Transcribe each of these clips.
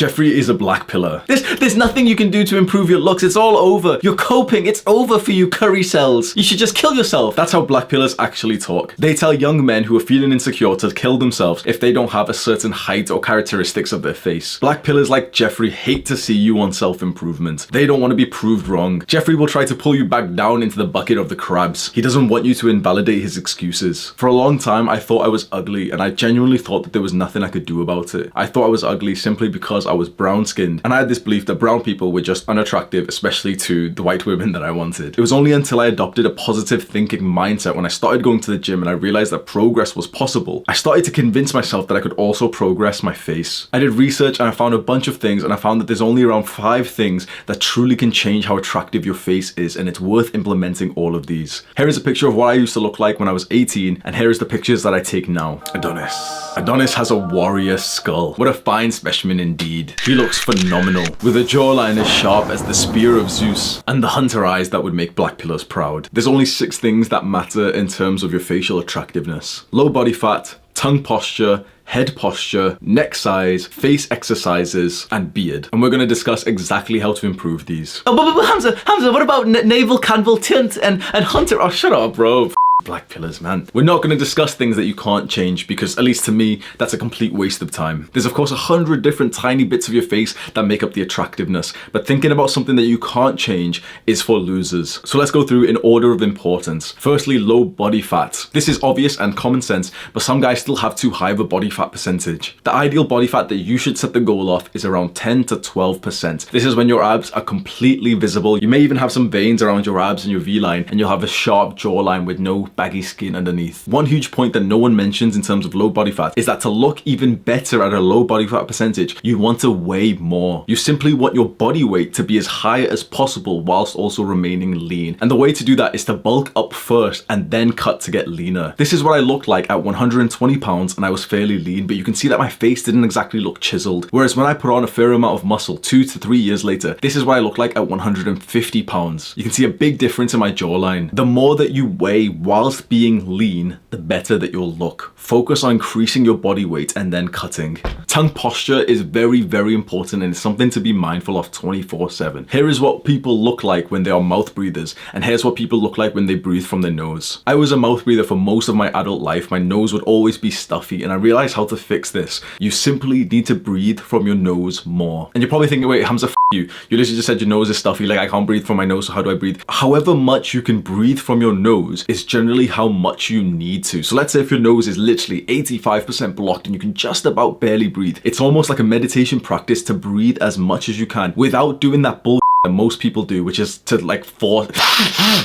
Jeffrey is a black pillar. There's nothing you can do to improve your looks. It's all over. You're coping. It's over for you, curry cells. You should just kill yourself. That's how black pillars actually talk. They tell young men who are feeling insecure to kill themselves if they don't have a certain height or characteristics of their face. Black pillars like Jeffrey hate to see you on self-improvement. They don't want to be proved wrong. Jeffrey will try to pull you back down into the bucket of the crabs. He doesn't want you to invalidate his excuses. For a long time, I thought I was ugly, and I genuinely thought that there was nothing I could do about it. I thought I was ugly simply because I was brown-skinned, and I had this belief that brown people were just unattractive, especially to the white women that I wanted. It was only until I adopted a positive thinking mindset when I started going to the gym and I realized that progress was possible. I started to convince myself that I could also progress my face. I did research and I found a bunch of things, and I found that there's only around 5 things that truly can change how attractive your face is, and it's worth implementing all of these. Here is a picture of what I used to look like when I was 18, and here is the pictures that I take now. Adonis. Adonis has a warrior skull. What a fine specimen indeed. He looks phenomenal, with a jawline as sharp as the spear of Zeus, and the hunter eyes that would make black pillars proud. There's only 6 things that matter in terms of your facial attractiveness: low body fat, tongue posture, head posture, neck size, face exercises, and beard. And we're going to discuss exactly how to improve these. Oh, but Hamza, what about navel, canval, tint, and hunter? Oh, shut up, bro. Black pillars, man. We're not going to discuss things that you can't change because, at least to me, that's a complete waste of time. There's of course 100 different tiny bits of your face that make up the attractiveness, but thinking about something that you can't change is for losers. So let's go through in order of importance. Firstly, low body fat. This is obvious and common sense, but some guys still have too high of a body fat percentage. The ideal body fat that you should set the goal off is around 10 to 12%. This is when your abs are completely visible. You may even have some veins around your abs and your V-line, and you'll have a sharp jawline with no baggy skin underneath. One huge point that no one mentions in terms of low body fat is that to look even better at a low body fat percentage, you want to weigh more. You simply want your body weight to be as high as possible whilst also remaining lean. And the way to do that is to bulk up first and then cut to get leaner. This is what I looked like at 120 pounds and I was fairly lean, but you can see that my face didn't exactly look chiseled. Whereas when I put on a fair amount of muscle 2 to 3 years later, this is what I look like at 150 pounds. You can see a big difference in my jawline. The more that you weigh whilst being lean, the better that you'll look. Focus on increasing your body weight and then cutting. Tongue posture is very, very important, and it's something to be mindful of 24/7. Here is what people look like when they are mouth breathers, and here's what people look like when they breathe from their nose. I was a mouth breather for most of my adult life. My nose would always be stuffy, and I realized how to fix this. You simply need to breathe from your nose more. And you're probably thinking, wait, Hamza, you literally just said your nose is stuffy, like I can't breathe from my nose, so how do I breathe? However much you can breathe from your nose is generally how much you need to. So let's say if your nose is literally 85% blocked and you can just about barely breathe, it's almost like a meditation practice to breathe as much as you can without doing that bullshit that most people do, which is to like force.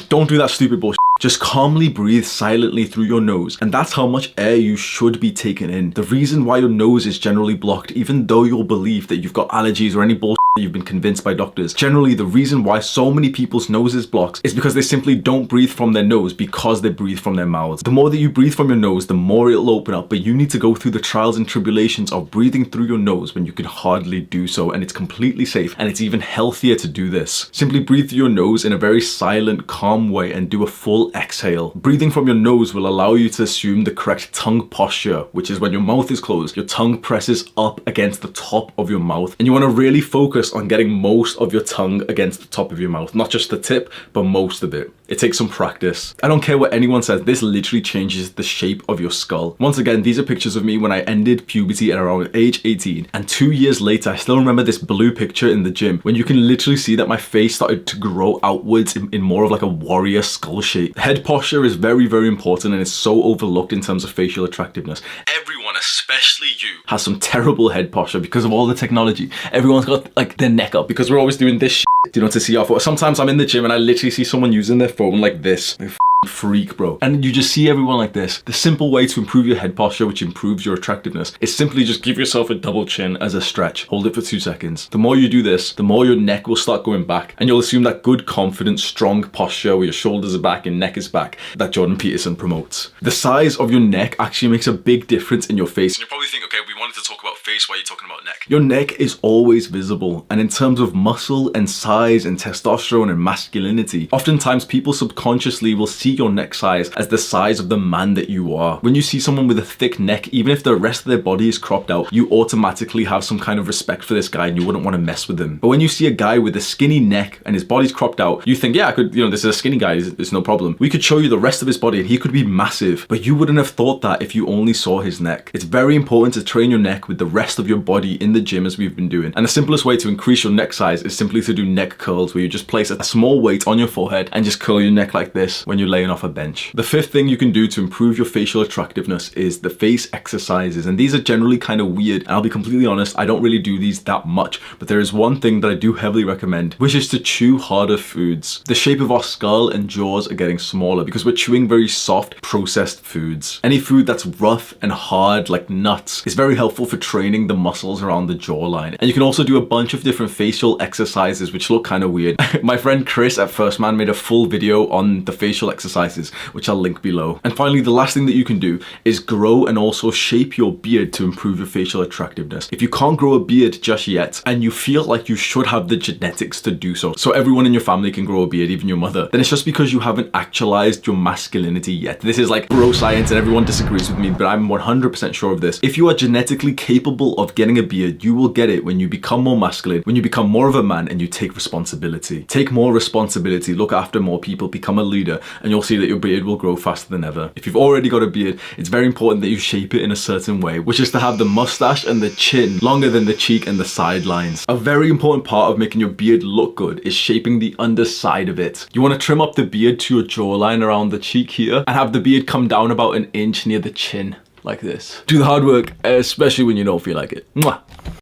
Don't do that stupid bullshit. Just calmly breathe silently through your nose, and that's how much air you should be taking in. The reason why your nose is generally blocked, even though you'll believe that you've got allergies or any bullshit you've been convinced by doctors, generally the reason why so many people's noses blocked is because they simply don't breathe from their nose because they breathe from their mouths. The more that you breathe from your nose, the more it'll open up, but you need to go through the trials and tribulations of breathing through your nose when you can hardly do so, and it's completely safe, and it's even healthier to do this. Simply breathe through your nose in a very silent, calm way and do a full exhale. Breathing from your nose will allow you to assume the correct tongue posture, which is when your mouth is closed, your tongue presses up against the top of your mouth, and you want to really focus on getting most of your tongue against the top of your mouth, not just the tip, but most of it. It takes some practice. I don't care what anyone says, this literally changes the shape of your skull. Once again, these are pictures of me when I ended puberty at around age 18, and 2 years later, I still remember this blue picture in the gym when you can literally see that my face started to grow outwards in more of like a warrior skull shape. Head posture is very, very important, and it's so overlooked in terms of facial attractiveness. Everyone, especially you, has some terrible head posture because of all the technology. Everyone's got like their neck up because we're always doing this shit, you know, to see off. Sometimes I'm in the gym and I literally see someone using their phone like this. Like, freak, bro. And you just see everyone like this. The simple way to improve your head posture, which improves your attractiveness, is simply just give yourself a double chin as a stretch. Hold it for 2 seconds. The more you do this, the more your neck will start going back, and you'll assume that good, confident, strong posture where your shoulders are back and neck is back that Jordan Peterson promotes. The size of your neck actually makes a big difference in your face. And you're probably thinking, okay, we wanted to talk about face, why are you talking about neck? Your neck is always visible, and in terms of muscle and size and testosterone and masculinity, oftentimes people subconsciously will see your neck size as the size of the man that you are. When you see someone with a thick neck, even if the rest of their body is cropped out, you automatically have some kind of respect for this guy and you wouldn't want to mess with him. But when you see a guy with a skinny neck and his body's cropped out, you think, yeah, I could, this is a skinny guy, it's no problem. We could show you the rest of his body and he could be massive, but you wouldn't have thought that if you only saw his neck. It's very important to train your neck with the rest of your body in the gym as we've been doing. And the simplest way to increase your neck size is simply to do neck curls, where you just place a small weight on your forehead and just curl your neck like this when you're laying off a bench. The fifth thing you can do to improve your facial attractiveness is the face exercises. And these are generally kind of weird. And I'll be completely honest, I don't really do these that much, but there is one thing that I do heavily recommend, which is to chew harder foods. The shape of our skull and jaws are getting smaller because we're chewing very soft, processed foods. Any food that's rough and hard, like nuts, is very helpful for training the muscles around the jawline. And you can also do a bunch of different facial exercises which look kind of weird. My friend Chris at First Man made a full video on the facial exercises, which I'll link below. And finally, the last thing that you can do is grow and also shape your beard to improve your facial attractiveness. If you can't grow a beard just yet, and you feel like you should have the genetics to do so everyone in your family can grow a beard, even your mother, then it's just because you haven't actualized your masculinity yet. This is like bro science and everyone disagrees with me, but I'm 100% sure of this. If you are genetically capable of getting a beard, you will get it when you become more masculine, when you become more of a man and you take responsibility. Take more responsibility, look after more people, become a leader, and you'll see that your beard will grow faster than ever. If you've already got a beard, it's very important that you shape it in a certain way, which is to have the mustache and the chin longer than the cheek and the sidelines. A very important part of making your beard look good is shaping the underside of it. You want to trim up the beard to your jawline around the cheek here and have the beard come down about an inch near the chin, like this. Do the hard work, especially when you don't feel like it. Mwah.